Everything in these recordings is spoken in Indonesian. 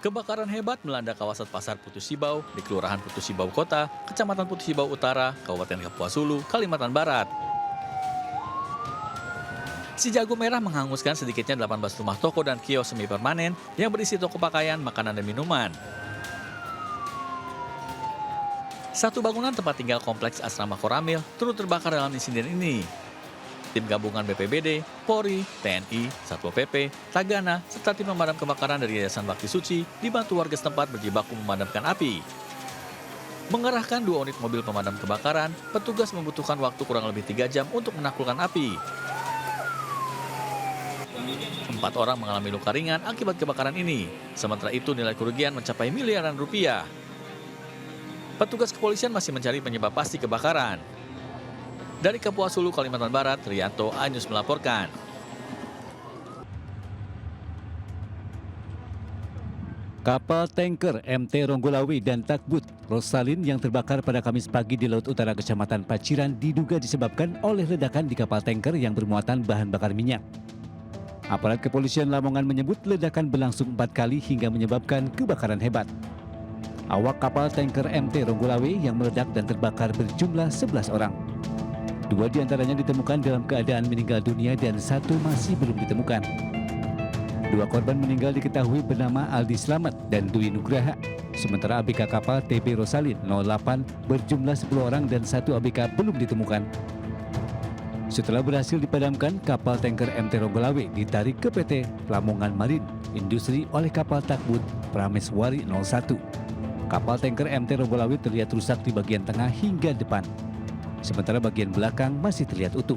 Kebakaran hebat melanda kawasan Pasar Putus Sibau di Kelurahan Putus Sibau Kota, Kecamatan Putus Sibau Utara, Kabupaten Kapuas Hulu, Kalimantan Barat. Si jago merah menghanguskan sedikitnya 18 rumah toko dan kios semi permanen yang berisi toko pakaian, makanan, dan minuman. Satu bangunan tempat tinggal kompleks Asrama Koramil turut terbakar dalam insiden ini. Tim gabungan BPBD, Polri, TNI, Satpol PP, Tagana, serta tim pemadam kebakaran dari Yayasan Bakti Suci dibantu warga setempat berjibaku memadamkan api. Mengerahkan 2 unit mobil pemadam kebakaran, petugas membutuhkan waktu kurang lebih 3 jam untuk menaklukkan api. 4 orang mengalami luka ringan akibat kebakaran ini. Sementara itu nilai kerugian mencapai miliaran rupiah. Petugas kepolisian masih mencari penyebab pasti kebakaran. Dari Kapuas Hulu, Kalimantan Barat, Rianto, iNews melaporkan. Kapal tanker MT Ronggolawe dan Takbut Rosalin yang terbakar pada Kamis pagi di Laut Utara Kecamatan Paciran diduga disebabkan oleh ledakan di kapal tanker yang bermuatan bahan bakar minyak. Aparat kepolisian Lamongan menyebut ledakan berlangsung 4 kali hingga menyebabkan kebakaran hebat. Awak kapal tanker MT Ronggolawe yang meledak dan terbakar berjumlah 11 orang. 2 diantaranya ditemukan dalam keadaan meninggal dunia dan 1 masih belum ditemukan. 2 korban meninggal diketahui bernama Aldi Slamet dan Dwi Nugraha. Sementara ABK kapal TB Rosalin 08 berjumlah 10 orang dan 1 ABK belum ditemukan. Setelah berhasil dipadamkan, kapal tanker MT Ronggolawe ditarik ke PT Lamongan Marine Industri oleh kapal Takbut Prameswari 01. Kapal tanker MT Ronggolawe terlihat rusak di bagian tengah hingga depan. Sementara bagian belakang masih terlihat utuh.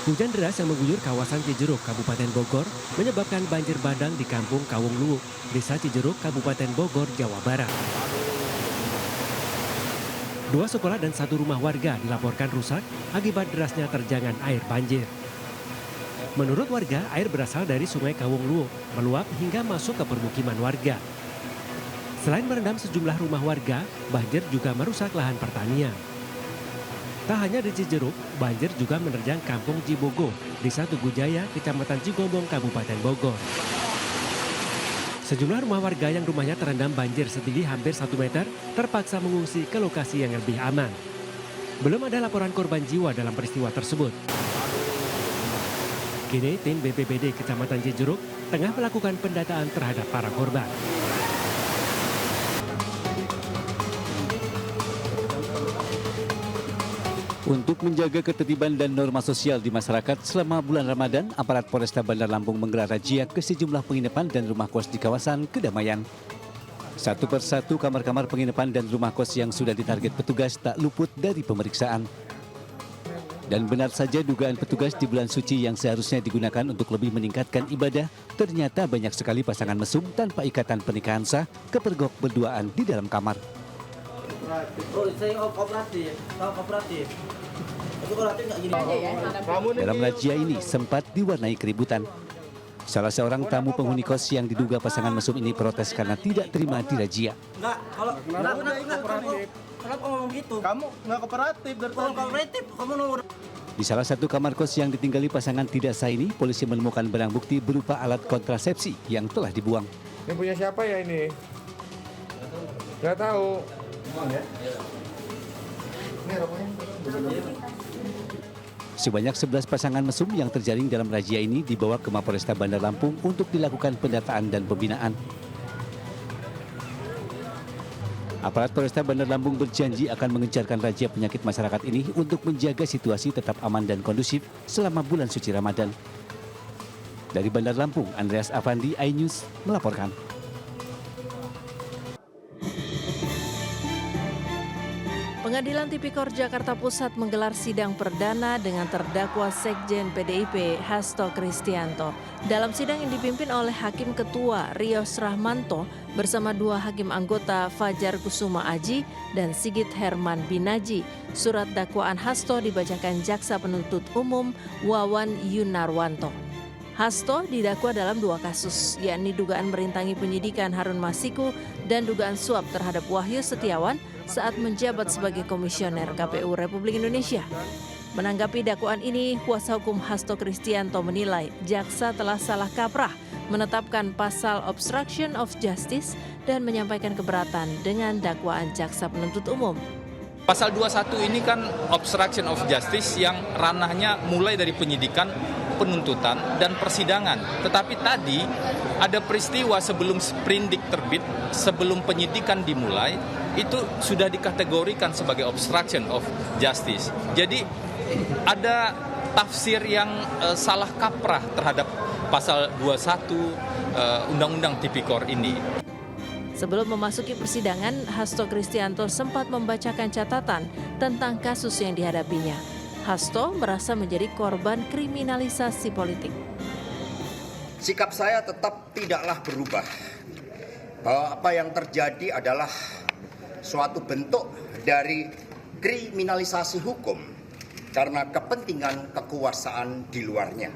Hujan deras yang mengguyur kawasan Cijeruk, Kabupaten Bogor, menyebabkan banjir bandang di Kampung Kawung Luwuk, Desa Cijeruk, Kabupaten Bogor, Jawa Barat. 2 sekolah dan 1 rumah warga dilaporkan rusak akibat derasnya terjangan air banjir. Menurut warga, air berasal dari Sungai Kawung Luwuk, meluap hingga masuk ke permukiman warga. Selain merendam sejumlah rumah warga, banjir juga merusak lahan pertanian. Tak hanya di Cijeruk, banjir juga menerjang Kampung Cibogo, Desa Tugu Jaya, Kecamatan Cigombong, Kabupaten Bogor. Sejumlah rumah warga yang rumahnya terendam banjir setinggi hampir 1 meter terpaksa mengungsi ke lokasi yang lebih aman. Belum ada laporan korban jiwa dalam peristiwa tersebut. Kini tim BPBD Kecamatan Cijeruk tengah melakukan pendataan terhadap para korban. Untuk menjaga ketertiban dan norma sosial di masyarakat selama bulan Ramadan, aparat Polresta Bandar Lampung menggelar razia ke sejumlah penginapan dan rumah kos di kawasan Kedamaian. Satu persatu kamar-kamar penginapan dan rumah kos yang sudah ditarget petugas tak luput dari pemeriksaan. Dan benar saja dugaan petugas di bulan suci yang seharusnya digunakan untuk lebih meningkatkan ibadah, ternyata banyak sekali pasangan mesum tanpa ikatan pernikahan sah kepergok berduaan di dalam kamar. Oh, saya kooperatif. Tahu kooperatif. Itu kooperatif nggak gini. Dalam razia ini sempat diwarnai keributan. Salah seorang tamu penghuni kos yang diduga pasangan mesum ini protes karena tidak terima di razia. Enggak, kalau enggak kooperatif. Kenapa ngomong gitu? Kamu nggak kooperatif dari tadi. Kooperatif, kamu nomor. Di salah satu kamar kos yang ditinggali pasangan tidak sah ini, polisi menemukan barang bukti berupa alat kontrasepsi yang telah dibuang. Ini punya siapa ya ini? Nggak tahu. Sebanyak 11 pasangan mesum yang terjaring dalam razia ini dibawa ke Mapolresta Bandar Lampung untuk dilakukan pendataan dan pembinaan. Aparat Polresta Bandar Lampung berjanji akan mengencarkan razia penyakit masyarakat ini untuk menjaga situasi tetap aman dan kondusif selama bulan suci Ramadan. Dari Bandar Lampung, Andreas Afandi, iNews melaporkan. Pengadilan Tipikor Jakarta Pusat menggelar sidang perdana dengan terdakwa Sekjen PDIP Hasto Kristianto. Dalam sidang yang dipimpin oleh Hakim Ketua Rios Rahmanto bersama 2 hakim anggota Fajar Kusuma Aji dan Sigit Herman Binaji, surat dakwaan Hasto dibacakan Jaksa Penuntut Umum Wawan Yunarwanto. Hasto didakwa dalam 2 kasus, yakni dugaan merintangi penyidikan Harun Masiku dan dugaan suap terhadap Wahyu Setiawan saat menjabat sebagai Komisioner KPU Republik Indonesia. Menanggapi dakwaan ini, kuasa hukum Hasto Kristianto menilai jaksa telah salah kaprah menetapkan pasal obstruction of justice dan menyampaikan keberatan dengan dakwaan jaksa penuntut umum. Pasal 21 ini kan obstruction of justice yang ranahnya mulai dari penyidikan, penuntutan, dan persidangan. Tetapi tadi ada peristiwa sebelum sprindik terbit, sebelum penyidikan dimulai, itu sudah dikategorikan sebagai obstruction of justice. Jadi ada tafsir yang salah kaprah terhadap pasal 21 Undang-Undang Tipikor ini. Sebelum memasuki persidangan, Hasto Kristianto sempat membacakan catatan tentang kasus yang dihadapinya. Hasto merasa menjadi korban kriminalisasi politik. Sikap saya tetap tidaklah berubah. Bahwa apa yang terjadi adalah suatu bentuk dari kriminalisasi hukum karena kepentingan kekuasaan di luarnya.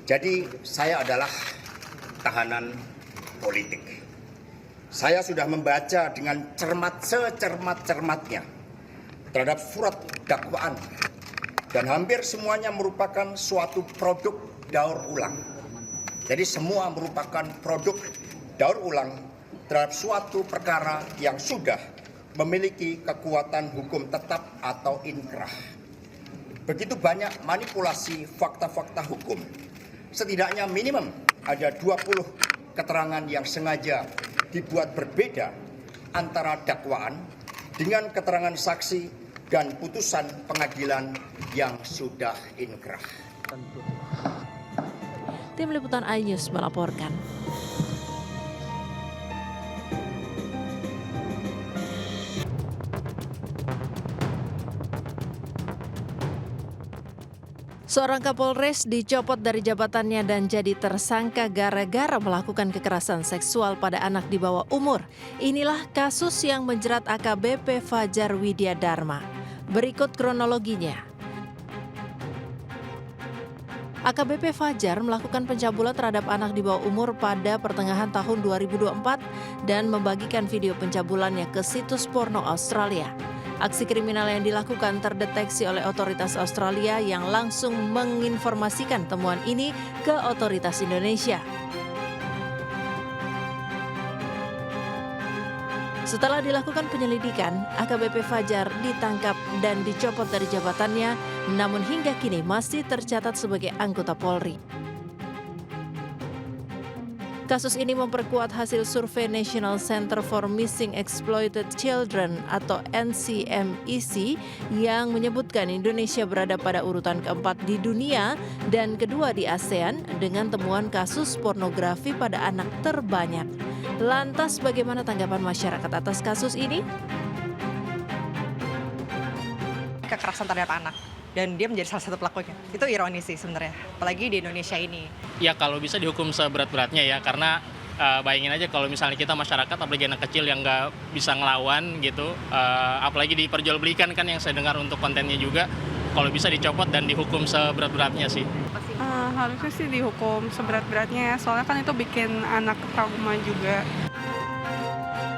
Jadi saya adalah tahanan politik. Saya sudah membaca dengan cermat secermat-cermatnya terhadap surat dakwaan dan hampir semuanya merupakan suatu produk daur ulang. Jadi semua merupakan produk daur ulang terhadap suatu perkara yang sudah memiliki kekuatan hukum tetap atau inkrah. Begitu banyak manipulasi fakta-fakta hukum. Setidaknya minimum ada 20 keterangan yang sengaja dibuat berbeda antara dakwaan dengan keterangan saksi dan putusan pengadilan yang sudah inkrah. Tim Liputan iNews melaporkan. Seorang Kapolres dicopot dari jabatannya dan jadi tersangka gara-gara melakukan kekerasan seksual pada anak di bawah umur. Inilah kasus yang menjerat AKBP Fajar Widya Dharma. Berikut kronologinya. AKBP Fajar melakukan pencabulan terhadap anak di bawah umur pada pertengahan tahun 2024 dan membagikan video pencabulannya ke situs porno Australia. Aksi kriminal yang dilakukan terdeteksi oleh otoritas Australia yang langsung menginformasikan temuan ini ke otoritas Indonesia. Setelah dilakukan penyelidikan, AKBP Fajar ditangkap dan dicopot dari jabatannya, namun hingga kini masih tercatat sebagai anggota Polri. Kasus ini memperkuat hasil survei National Center for Missing Exploited Children atau NCMEC yang menyebutkan Indonesia berada pada urutan keempat di dunia dan kedua di ASEAN dengan temuan kasus pornografi pada anak terbanyak. Lantas bagaimana tanggapan masyarakat atas kasus ini? Kekerasan terhadap anak. Dan dia menjadi salah satu pelakunya. Itu ironis sih sebenarnya, apalagi di Indonesia ini. Ya kalau bisa dihukum seberat-beratnya ya, karena bayangin aja kalau misalnya kita masyarakat, apalagi anak kecil yang nggak bisa ngelawan gitu, apalagi diperjualbelikan kan yang saya dengar untuk kontennya juga, kalau bisa dicopot dan dihukum seberat-beratnya sih. Harusnya sih dihukum seberat-beratnya ya, soalnya kan itu bikin anak trauma juga.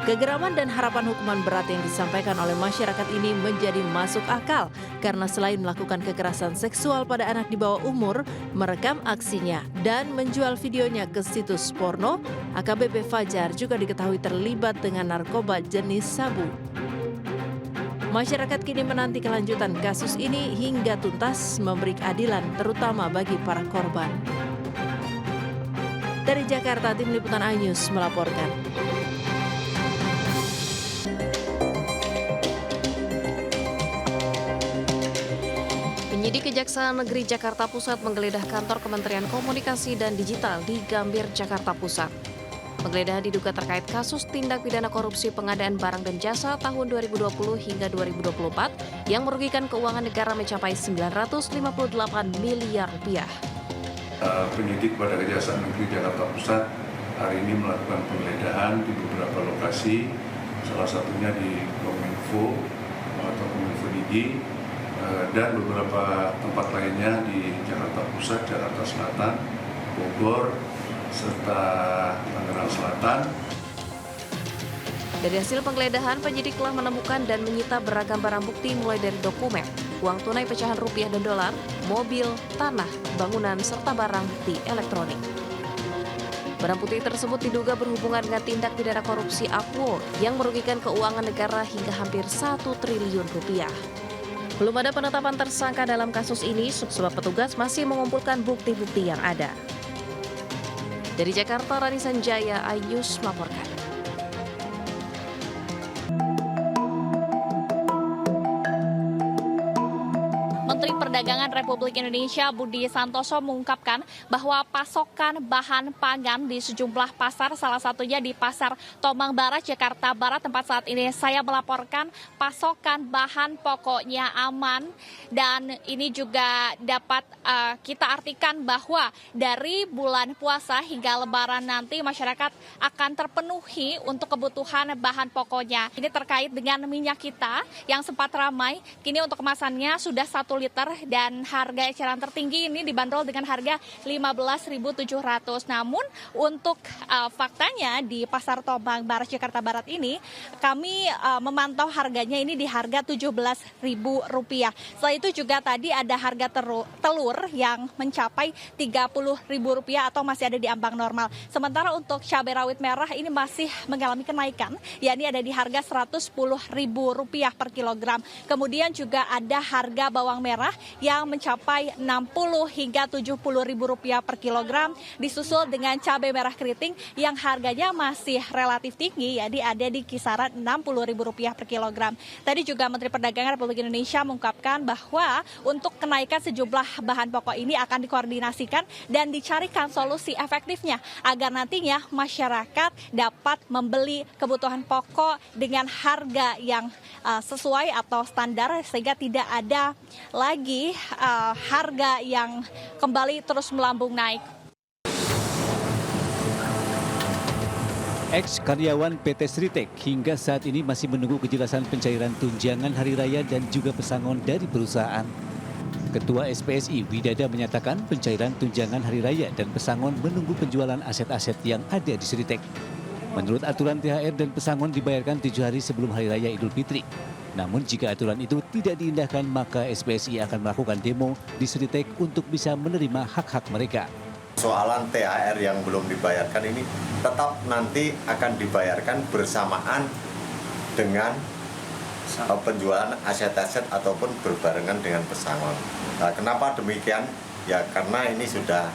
Kegeraman dan harapan hukuman berat yang disampaikan oleh masyarakat ini menjadi masuk akal karena selain melakukan kekerasan seksual pada anak di bawah umur, merekam aksinya dan menjual videonya ke situs porno, AKBP Fajar juga diketahui terlibat dengan narkoba jenis sabu. Masyarakat kini menanti kelanjutan kasus ini hingga tuntas memberi keadilan terutama bagi para korban. Dari Jakarta, Tim Liputan iNews melaporkan. Penyidik Kejaksaan Negeri Jakarta Pusat menggeledah kantor Kementerian Komunikasi dan Digital di Gambir, Jakarta Pusat. Penggeledahan diduga terkait kasus tindak pidana korupsi pengadaan barang dan jasa tahun 2020 hingga 2024 yang merugikan keuangan negara mencapai 958 miliar rupiah. Penyidik pada Kejaksaan Negeri Jakarta Pusat hari ini melakukan penggeledahan di beberapa lokasi, salah satunya di Kominfo atau Kominfo Digi, dan beberapa tempat lainnya di Jakarta Pusat, Jakarta Selatan, Bogor, serta Tangerang Selatan. Dari hasil penggeledahan, penyidik telah menemukan dan menyita beragam barang bukti mulai dari dokumen, uang tunai pecahan rupiah dan dolar, mobil, tanah, bangunan, serta barang bukti elektronik. Barang bukti tersebut diduga berhubungan dengan tindak pidana korupsi Akwo yang merugikan keuangan negara hingga hampir 1 triliun rupiah. Belum ada penetapan tersangka dalam kasus ini sebab petugas masih mengumpulkan bukti-bukti yang ada. Dari Jakarta, Rani Sanjaya, iNews melaporkan. Menteri Perdagangan Republik Indonesia Budi Santoso mengungkapkan bahwa pasokan bahan pangan di sejumlah pasar, salah satunya di Pasar Tomang Barat, Jakarta Barat, tempat saat ini saya melaporkan, pasokan bahan pokoknya aman. Dan ini juga dapat kita artikan bahwa dari bulan puasa hingga Lebaran nanti masyarakat akan terpenuhi untuk kebutuhan bahan pokoknya. Ini terkait dengan minyak kita yang sempat ramai, kini untuk kemasannya sudah 1 liter dan harga eceran tertinggi ini dibanderol dengan harga 15.700. Namun untuk faktanya di Pasar Tomang Barat Jakarta Barat ini kami memantau harganya ini di harga Rp17.000. Selain itu juga tadi ada harga telur yang mencapai Rp30.000 atau masih ada di ambang normal. Sementara untuk cabai rawit merah ini masih mengalami kenaikan, yakni ada di harga Rp110.000 per kilogram. Kemudian juga ada harga bawang merah yang mencapai Rp60 hingga Rp70.000 per kilogram, disusul dengan cabai merah keriting yang harganya masih relatif tinggi, yakni ada di kisaran Rp60.000 per kilogram. Tadi juga Menteri Perdagangan Republik Indonesia mengungkapkan bahwa untuk kenaikan sejumlah bahan pokok ini akan dikoordinasikan dan dicarikan solusi efektifnya agar nantinya masyarakat dapat membeli kebutuhan pokok dengan harga yang sesuai atau standar sehingga tidak ada lagi harga yang kembali terus melambung naik. Ex-karyawan PT Sritek hingga saat ini masih menunggu kejelasan pencairan tunjangan hari raya dan juga pesangon dari perusahaan. Ketua SPSI Widada menyatakan pencairan tunjangan hari raya dan pesangon menunggu penjualan aset-aset yang ada di Sritek. Menurut aturan THR dan pesangon dibayarkan 7 hari sebelum hari raya Idul Fitri. Namun jika aturan itu tidak diindahkan maka SPSI akan melakukan demo di Sritek untuk bisa menerima hak-hak mereka. Soalan THR yang belum dibayarkan ini tetap nanti akan dibayarkan bersamaan dengan penjualan aset-aset ataupun berbarengan dengan pesangon. Nah, kenapa demikian? Ya karena ini sudah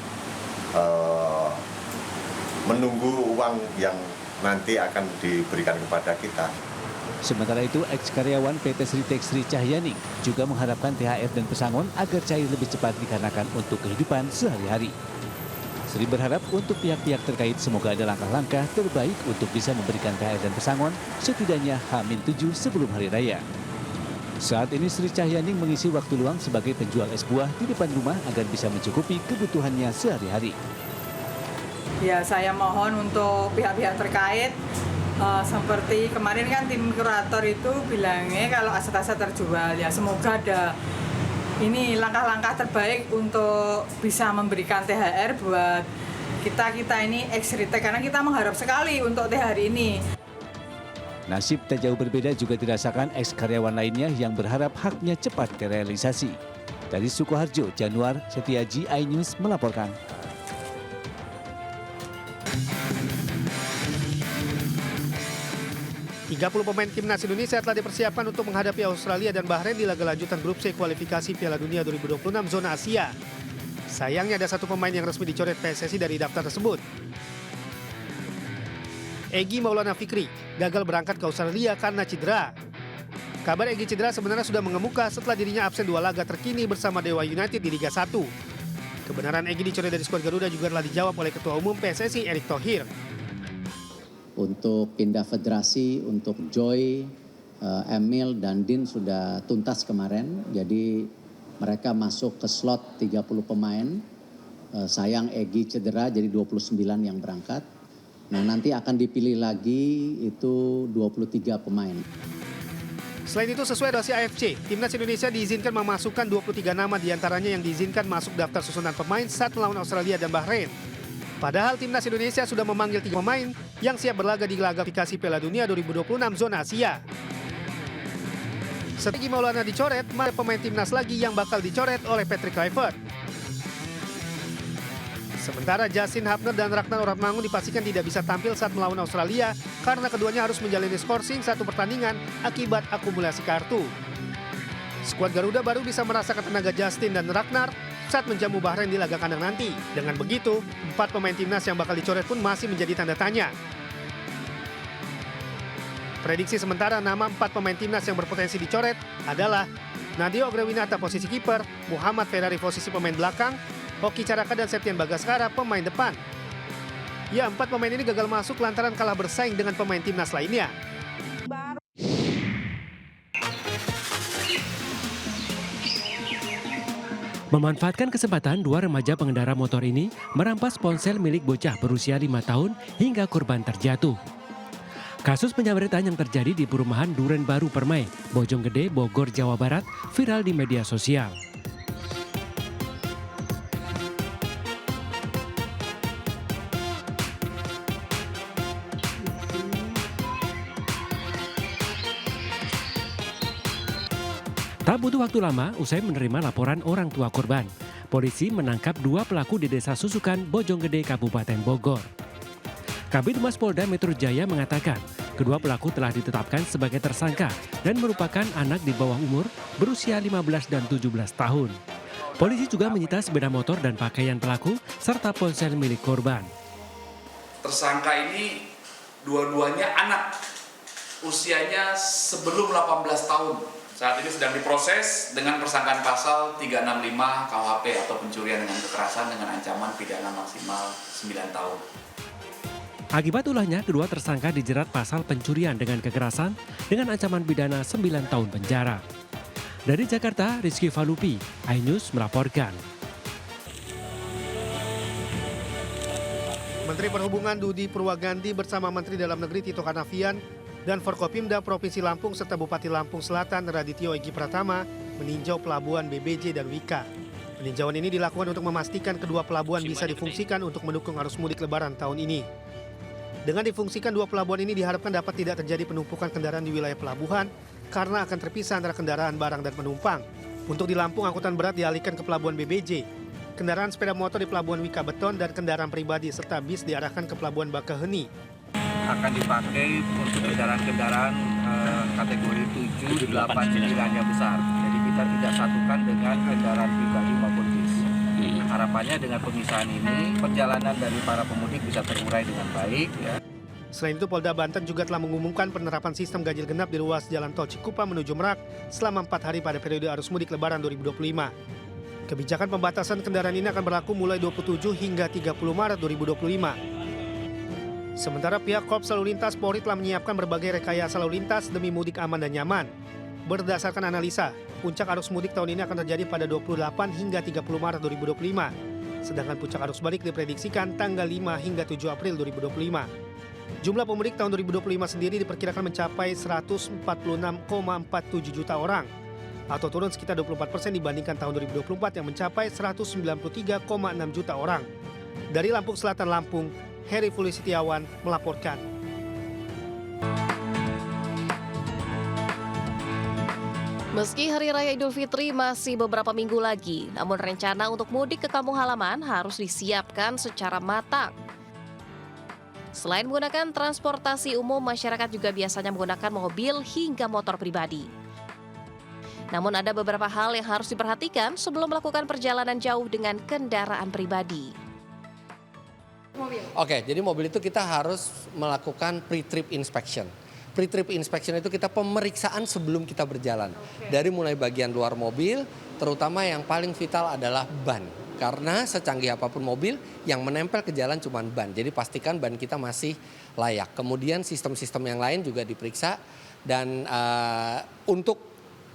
menunggu uang yang nanti akan diberikan kepada kita. Sementara itu, ex-karyawan PT Sritek Sri Cahyaning juga mengharapkan THR dan pesangon agar cair lebih cepat dikarenakan untuk kehidupan sehari-hari. Sri berharap untuk pihak-pihak terkait semoga ada langkah-langkah terbaik untuk bisa memberikan THR dan pesangon setidaknya H-7 sebelum hari raya. Saat ini Sri Cahyaning mengisi waktu luang sebagai penjual es buah di depan rumah agar bisa mencukupi kebutuhannya sehari-hari. Ya, saya mohon untuk pihak-pihak terkait seperti kemarin kan tim kurator itu bilangnya kalau aset-aset terjual, ya semoga ada ini langkah-langkah terbaik untuk bisa memberikan THR buat kita ini ex-Sritek karena kita mengharap sekali untuk THR ini. Nasib tak jauh berbeda juga dirasakan ex-karyawan lainnya yang berharap haknya cepat terrealisasi. Dari Sukoharjo, Januar Setiaji, iNews melaporkan. Pemain timnas Indonesia telah dipersiapkan untuk menghadapi Australia dan Bahrain di laga lanjutan grup C kualifikasi Piala Dunia 2026 zona Asia. Sayangnya ada 1 pemain yang resmi dicoret PSSI dari daftar tersebut. Egy Maulana Fikri gagal berangkat ke Australia karena cedera. Kabar Egy cedera sebenarnya sudah mengemuka setelah dirinya absen 2 laga terkini bersama Dewa United di Liga 1. Kebenaran Egy dicoret dari skuad Garuda juga telah dijawab oleh Ketua Umum PSSI Erick Thohir. Untuk pindah federasi, untuk Joy, Emil, dan Din sudah tuntas kemarin. Jadi mereka masuk ke slot 30 pemain. Sayang Egy cedera jadi 29 yang berangkat. Nah nanti akan dipilih lagi itu 23 pemain. Selain itu sesuai regulasi AFC, Timnas Indonesia diizinkan memasukkan 23 nama diantaranya yang diizinkan masuk daftar susunan pemain saat melawan Australia dan Bahrain. Padahal Timnas Indonesia sudah memanggil 3 pemain yang siap berlaga di laga kualifikasi Piala Dunia 2026 zona Asia. Strategi Maulana dicoret, maka pemain timnas lagi yang bakal dicoret oleh Patrick Kluivert. Sementara Justin Hubner dan Ragnar Oratmangun dipastikan tidak bisa tampil saat melawan Australia karena keduanya harus menjalani skorsing satu pertandingan akibat akumulasi kartu. Skuad Garuda baru bisa merasakan tenaga Justin dan Ragnar saat menjamu Bahrain di laga kandang nanti. Dengan begitu, 4 pemain timnas yang bakal dicoret pun masih menjadi tanda tanya. Prediksi sementara nama 4 pemain timnas yang berpotensi dicoret adalah Nadeo Agrewinata posisi kiper, Muhammad Ferrari posisi pemain belakang, Hoki Caraka dan Septian Bagaskara pemain depan. Ya, 4 pemain ini gagal masuk lantaran kalah bersaing dengan pemain timnas lainnya. Memanfaatkan kesempatan, 2 remaja pengendara motor ini merampas ponsel milik bocah berusia 5 tahun hingga korban terjatuh. Kasus penjamretan yang terjadi di perumahan Duren Baru Permai, Bojonggede, Bogor, Jawa Barat viral di media sosial. Tak butuh waktu lama, usai menerima laporan orang tua korban, polisi menangkap 2 pelaku di Desa Susukan, Bojonggede, Kabupaten Bogor. Kabid Humas Polda Metro Jaya mengatakan, kedua pelaku telah ditetapkan sebagai tersangka dan merupakan anak di bawah umur berusia 15 dan 17 tahun. Polisi juga menyita sepeda motor dan pakaian pelaku serta ponsel milik korban. Tersangka ini dua-duanya anak, usianya sebelum 18 tahun. Saat ini sedang diproses dengan persangkaan pasal 365 KUHP atau pencurian dengan kekerasan dengan ancaman pidana maksimal 9 tahun. Akibat ulahnya, kedua tersangka dijerat pasal pencurian dengan kekerasan dengan ancaman pidana 9 tahun penjara. Dari Jakarta, Rizky Falupi, iNews melaporkan. Menteri Perhubungan Budi Purwagandi bersama Menteri Dalam Negeri Tito Karnavian dan Forkopimda Provinsi Lampung serta Bupati Lampung Selatan Radityo Egi Pratama meninjau pelabuhan BBJ dan Wika. Peninjauan ini dilakukan untuk memastikan kedua pelabuhan bisa difungsikan untuk mendukung arus mudik Lebaran tahun ini. Dengan difungsikan 2 pelabuhan ini diharapkan dapat tidak terjadi penumpukan kendaraan di wilayah pelabuhan karena akan terpisah antara kendaraan barang dan penumpang. Untuk di Lampung, angkutan berat dialihkan ke pelabuhan BBJ. Kendaraan sepeda motor di pelabuhan Wika Beton dan kendaraan pribadi serta bis diarahkan ke pelabuhan Bakaheni. Akan dipakai untuk kendaraan-kendaraan kategori 7, 8, 9 yang besar. Jadi kita tidak satukan dengan kendaraan pribadi maupun bis. Harapannya dengan pemisahan ini, perjalanan dari para pemudik bisa terurai dengan baik. Ya. Selain itu, Polda Banten juga telah mengumumkan penerapan sistem ganjil genap di ruas Jalan Tol Cikupa menuju Merak selama 4 hari pada periode arus mudik Lebaran 2025. Kebijakan pembatasan kendaraan ini akan berlaku mulai 27 hingga 30 Maret 2025. Sementara pihak Korps Lalu Lintas Polri telah menyiapkan berbagai rekayasa lalu lintas demi mudik aman dan nyaman. Berdasarkan analisa, puncak arus mudik tahun ini akan terjadi pada 28 hingga 30 Maret 2025. Sedangkan puncak arus balik diprediksikan tanggal 5 hingga 7 April 2025. Jumlah pemudik tahun 2025 sendiri diperkirakan mencapai 146,47 juta orang atau turun sekitar 24% dibandingkan tahun 2024 yang mencapai 193,6 juta orang. Dari Lampung Selatan, Lampung, Heri Fuli Setiawan melaporkan. Meski Hari Raya Idul Fitri masih beberapa minggu lagi, namun rencana untuk mudik ke kampung halaman harus disiapkan secara matang. Selain menggunakan transportasi umum, masyarakat juga biasanya menggunakan mobil hingga motor pribadi. Namun ada beberapa hal yang harus diperhatikan sebelum melakukan perjalanan jauh dengan kendaraan pribadi. Oke, jadi mobil itu kita harus melakukan pre-trip inspection. Pre-trip inspection itu kita pemeriksaan sebelum kita berjalan. Dari mulai bagian luar mobil, terutama yang paling vital adalah ban. Karena secanggih apapun mobil, yang menempel ke jalan cuma ban. Jadi pastikan ban kita masih layak. Kemudian sistem-sistem yang lain juga diperiksa. Dan untuk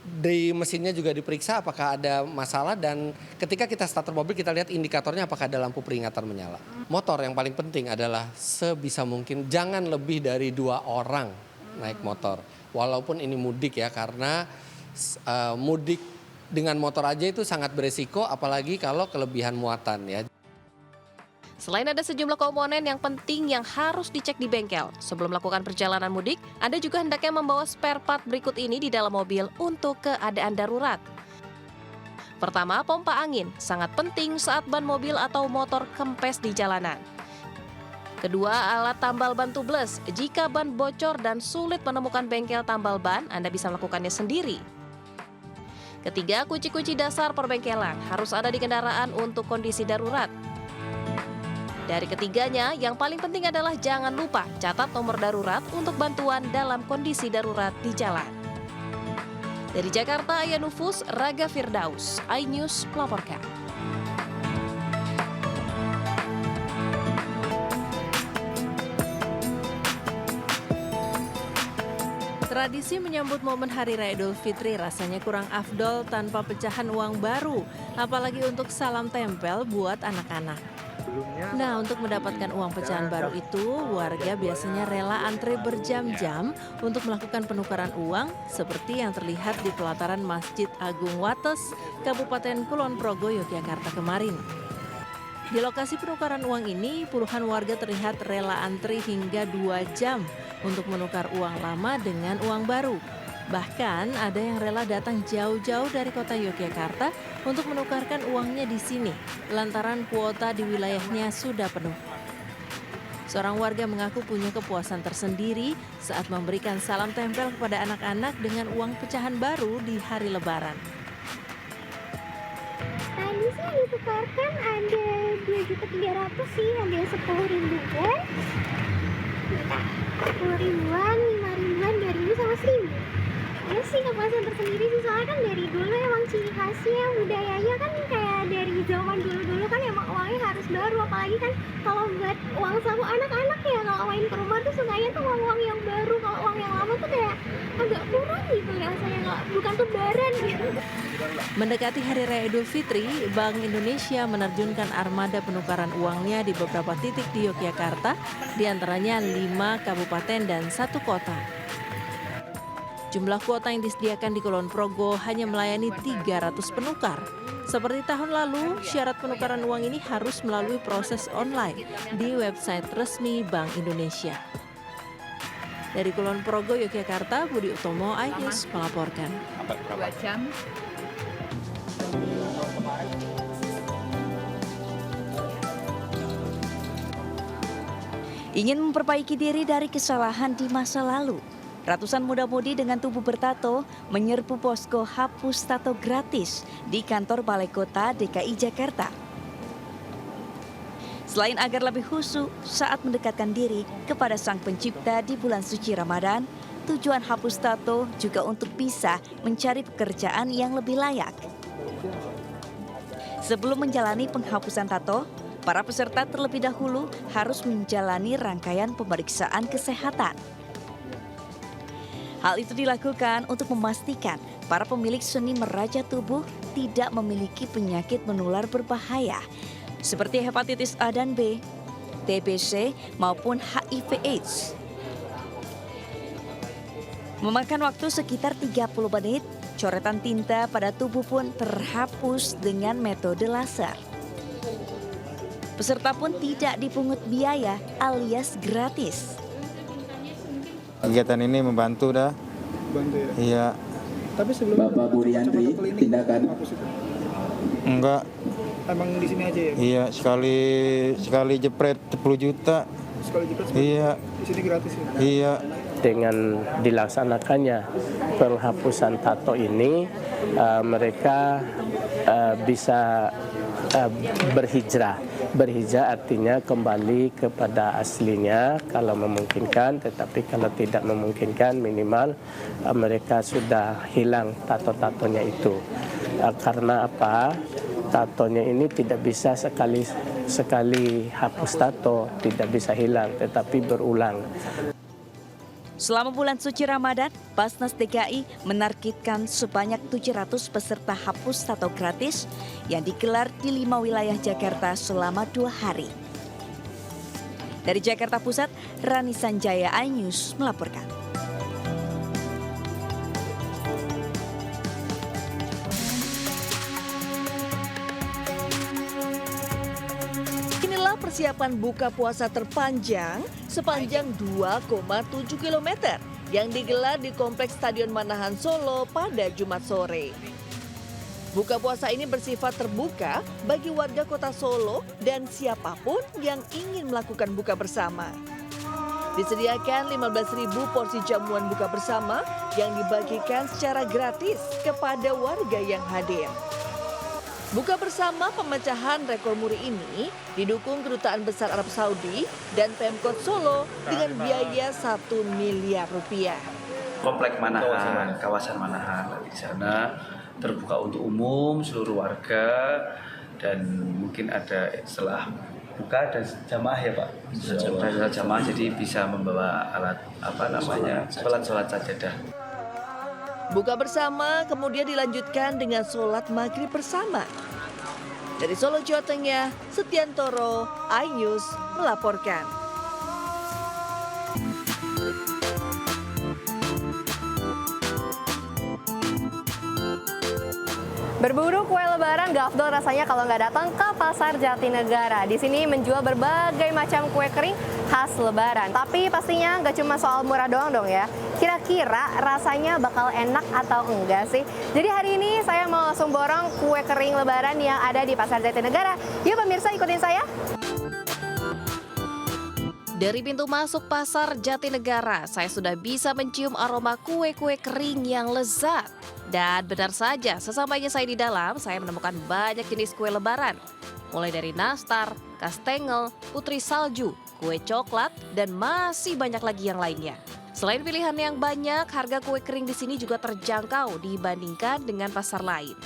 di mesinnya juga diperiksa apakah ada masalah. Dan ketika kita starter mobil, kita lihat indikatornya apakah ada lampu peringatan menyala. Motor yang paling penting adalah sebisa mungkin jangan lebih dari 2 orang naik motor. Walaupun ini mudik ya, karena mudik dengan motor aja itu sangat beresiko, apalagi kalau kelebihan muatan ya. Selain ada sejumlah komponen yang penting yang harus dicek di bengkel, sebelum melakukan perjalanan mudik, Anda juga hendaknya membawa spare part berikut ini di dalam mobil untuk keadaan darurat. Pertama, pompa angin, sangat penting saat ban mobil atau motor kempes di jalanan. Kedua, alat tambal ban tubeless. Jika ban bocor dan sulit menemukan bengkel tambal ban, Anda bisa melakukannya sendiri. Ketiga, kunci-kunci dasar perbengkelan harus ada di kendaraan untuk kondisi darurat. Dari ketiganya, yang paling penting adalah jangan lupa catat nomor darurat untuk bantuan dalam kondisi darurat di jalan. Dari Jakarta, Aya Nufus, Raga Firdaus, iNews melaporkan. Tradisi menyambut momen Hari Raya Idul Fitri rasanya kurang afdol tanpa pecahan uang baru, apalagi untuk salam tempel buat anak-anak. Nah, untuk mendapatkan uang pecahan baru itu, warga biasanya rela antre berjam-jam untuk melakukan penukaran uang seperti yang terlihat di pelataran Masjid Agung Wates, Kabupaten Kulon Progo, Yogyakarta kemarin. Di lokasi penukaran uang ini, puluhan warga terlihat rela antri hingga 2 jam untuk menukar uang lama dengan uang baru. Bahkan ada yang rela datang jauh-jauh dari kota Yogyakarta untuk menukarkan uangnya di sini, lantaran kuota di wilayahnya sudah penuh. Seorang warga mengaku punya kepuasan tersendiri saat memberikan salam tempel kepada anak-anak dengan uang pecahan baru di hari Lebaran. Tadi sih yang ditukarkan ada 2.300.000 sih, ada 10.000-an, 10.000-an, 5.000-an, 2.000 sama 1.000. Ya sih kepuasan tersendiri sih, soalnya kan dari dulu emang ciri khasnya budayanya kan kayak dari zaman dulu kan emang uangnya harus baru, apalagi kan kalau buat uang saku anak-anak ya kalau main ke rumah tuh sukanya tuh uang-uang yang baru, kalau uang yang lama tuh kayak agak kurang gitu rasanya, bukan lebaran gitu. Mendekati Hari Raya Idul Fitri, Bank Indonesia menerjunkan armada penukaran uangnya di beberapa titik di Yogyakarta, diantaranya 5 kabupaten dan 1 kota. Jumlah kuota yang disediakan di Kulon Progo hanya melayani 300 penukar. Seperti tahun lalu, syarat penukaran uang ini harus melalui proses online di website resmi Bank Indonesia. Dari Kulon Progo, Yogyakarta, Budi Utomo, iNews melaporkan. 2 jam. Ingin memperbaiki diri dari kesalahan di masa lalu, ratusan muda-mudi dengan tubuh bertato menyerbu posko hapus tato gratis di kantor Balai Kota DKI Jakarta. Selain agar lebih khusyuk saat mendekatkan diri kepada Sang Pencipta di bulan suci Ramadan, tujuan hapus tato juga untuk bisa mencari pekerjaan yang lebih layak. Sebelum menjalani penghapusan tato, para peserta terlebih dahulu harus menjalani rangkaian pemeriksaan kesehatan. Hal itu dilakukan untuk memastikan para pemilik seni merajat tubuh tidak memiliki penyakit menular berbahaya seperti hepatitis A dan B, TBC maupun HIV/AIDS. Memakan waktu sekitar 30 menit, coretan tinta pada tubuh pun terhapus dengan metode laser. Peserta pun tidak dipungut biaya alias gratis. Kegiatan ini membantu dah. Bantu ya? Iya. Tapi sebelum Bapak Budi Andri, tindakan. Enggak. Emang di sini aja ya? Iya, sekali jepret 10 juta. Sekali jepret 10 iya. Di sini gratis ya? Iya. Dengan dilaksanakannya penghapusan tato ini, mereka bisa berhijrah. Berhijrah artinya kembali kepada aslinya kalau memungkinkan, tetapi kalau tidak memungkinkan minimal mereka sudah hilang tato-tatonya itu. Karena apa? Tatonya ini tidak bisa sekali hapus tato, tidak bisa hilang, tetapi berulang. Selama bulan suci Ramadan, Basnas DKI menargetkan sebanyak 700 peserta hapus tato gratis yang digelar di 5 wilayah Jakarta selama 2 hari. Dari Jakarta Pusat, Rani Sanjaya, iNews melaporkan. inilah persiapan buka puasa terpanjang sepanjang 2,7 km yang digelar di Kompleks Stadion Manahan Solo pada Jumat sore. Buka puasa ini bersifat terbuka bagi warga kota Solo dan siapapun yang ingin melakukan buka bersama. Disediakan 15.000 porsi jamuan buka bersama yang dibagikan secara gratis kepada warga yang hadir. Buka bersama pemecahan rekor muri ini didukung Kedutaan Besar Arab Saudi dan Pemkot Solo dengan biaya 1 miliar rupiah. Komplek Manahan, kawasan Manahan di sana terbuka untuk umum seluruh warga dan mungkin ada setelah buka ada jamaah ya Pak, ada jamaah jadi bisa membawa alat sholat sajadah. Buka bersama kemudian dilanjutkan dengan sholat maghrib bersama. Dari Solo, Jawa Tengah, Setiantoro, iNews melaporkan. Berburu kue lebaran gak afdol rasanya kalau nggak datang ke Pasar Jatinegara. Di sini menjual berbagai macam kue kering khas lebaran. Tapi pastinya nggak cuma soal murah doang dong ya. Kira-kira rasanya bakal enak atau enggak sih? Jadi hari ini saya mau langsung borong kue kering lebaran yang ada di Pasar Jatinegara. Yuk pemirsa, ikutin saya. Dari pintu masuk Pasar Jatinegara, saya sudah bisa mencium aroma kue-kue kering yang lezat. Dan benar saja, sesampainya saya di dalam, saya menemukan banyak jenis kue lebaran. Mulai dari nastar, kastengel, putri salju, kue coklat, dan masih banyak lagi yang lainnya. Selain pilihan yang banyak, harga kue kering di sini juga terjangkau dibandingkan dengan pasar lain.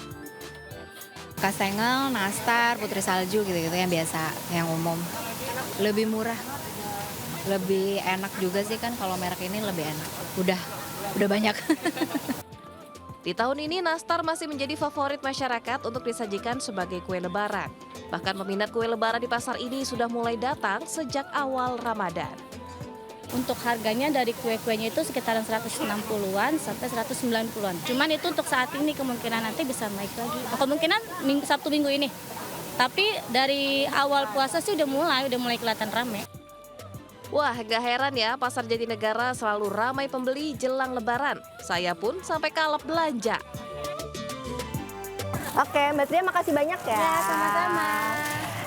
Kastengel, nastar, putri salju gitu-gitu yang biasa, yang umum. Lebih murah, lebih enak juga sih kan kalau merek ini lebih enak. Udah banyak. Di tahun ini, nastar masih menjadi favorit masyarakat untuk disajikan sebagai kue lebaran. Bahkan peminat kue lebaran di pasar ini sudah mulai datang sejak awal Ramadan. Untuk harganya dari kue-kuenya itu sekitaran 160-an sampai 190-an. Cuman itu untuk saat ini kemungkinan nanti bisa naik lagi. Kemungkinan Sabtu Minggu ini. Tapi dari awal puasa sih udah mulai kelihatan rame. Wah, gak heran ya, Pasar Jatinegara selalu ramai pembeli jelang lebaran. Saya pun sampai kalap belanja. Oke, Mbak Tria makasih banyak ya. Ya, sama-sama.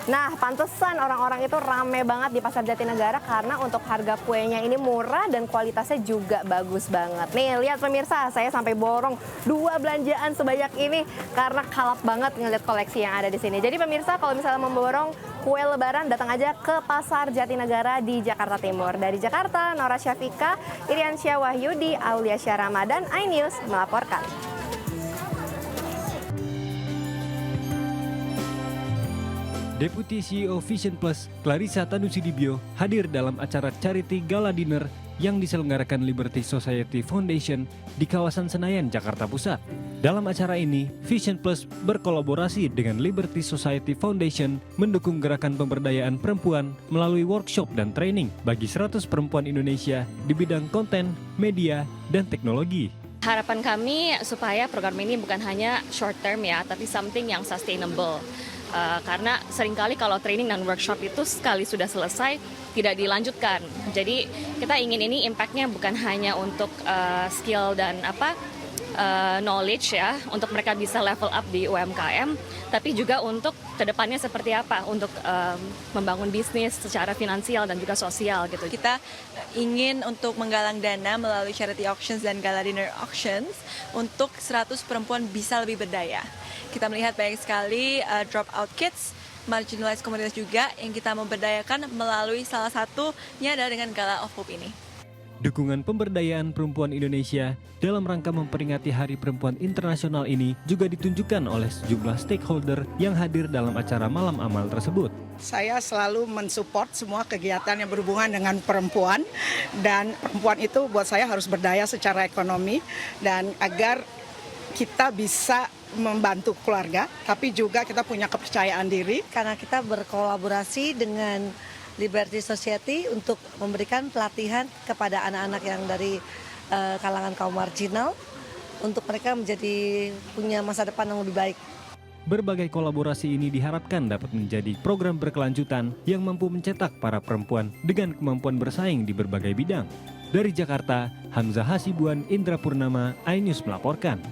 Nah, pantesan orang-orang itu rame banget di Pasar Jatinegara karena untuk harga kuenya ini murah dan kualitasnya juga bagus banget. Nih, lihat pemirsa, saya sampai borong 2 belanjaan sebanyak ini karena kalap banget ngeliat koleksi yang ada di sini. Jadi pemirsa, kalau misalnya memborong kue lebaran, datang aja ke Pasar Jatinegara di Jakarta Timur. Dari Jakarta, Nora Syafika, Iriansyah Wahyudi, Aulia Syah Ramadan, iNews melaporkan. Deputi CEO Vision Plus, Clarissa Tanusudibyo, hadir dalam acara Charity Gala Dinner yang diselenggarakan Liberty Society Foundation di kawasan Senayan, Jakarta Pusat. Dalam acara ini, Vision Plus berkolaborasi dengan Liberty Society Foundation mendukung gerakan pemberdayaan perempuan melalui workshop dan training bagi 100 perempuan Indonesia di bidang konten, media, dan teknologi. Harapan kami supaya program ini bukan hanya short term ya, tapi something yang sustainable. Karena seringkali kalau training dan workshop itu sekali sudah selesai tidak dilanjutkan. Jadi kita ingin ini impact-nya bukan hanya untuk skill dan knowledge ya, untuk mereka bisa level up di UMKM, tapi juga untuk kedepannya seperti apa untuk membangun bisnis secara finansial dan juga sosial gitu. Kita ingin untuk menggalang dana melalui charity auctions dan gala dinner auctions untuk 100 perempuan bisa lebih berdaya. Kita melihat banyak sekali dropout kids, marginalized komunitas juga yang kita memberdayakan melalui salah satunya adalah dengan Gala of Hope ini. Dukungan pemberdayaan perempuan Indonesia dalam rangka memperingati Hari Perempuan Internasional ini juga ditunjukkan oleh sejumlah stakeholder yang hadir dalam acara malam amal tersebut. Saya selalu mensupport semua kegiatan yang berhubungan dengan perempuan, dan perempuan itu buat saya harus berdaya secara ekonomi dan agar kita bisa membantu keluarga, tapi juga kita punya kepercayaan diri. Karena kita berkolaborasi dengan Liberty Society untuk memberikan pelatihan kepada anak-anak yang dari kalangan kaum marginal untuk mereka menjadi punya masa depan yang lebih baik. Berbagai kolaborasi ini diharapkan dapat menjadi program berkelanjutan yang mampu mencetak para perempuan dengan kemampuan bersaing di berbagai bidang. Dari Jakarta, Hamzah Hasibuan, Indra Purnama, iNews melaporkan.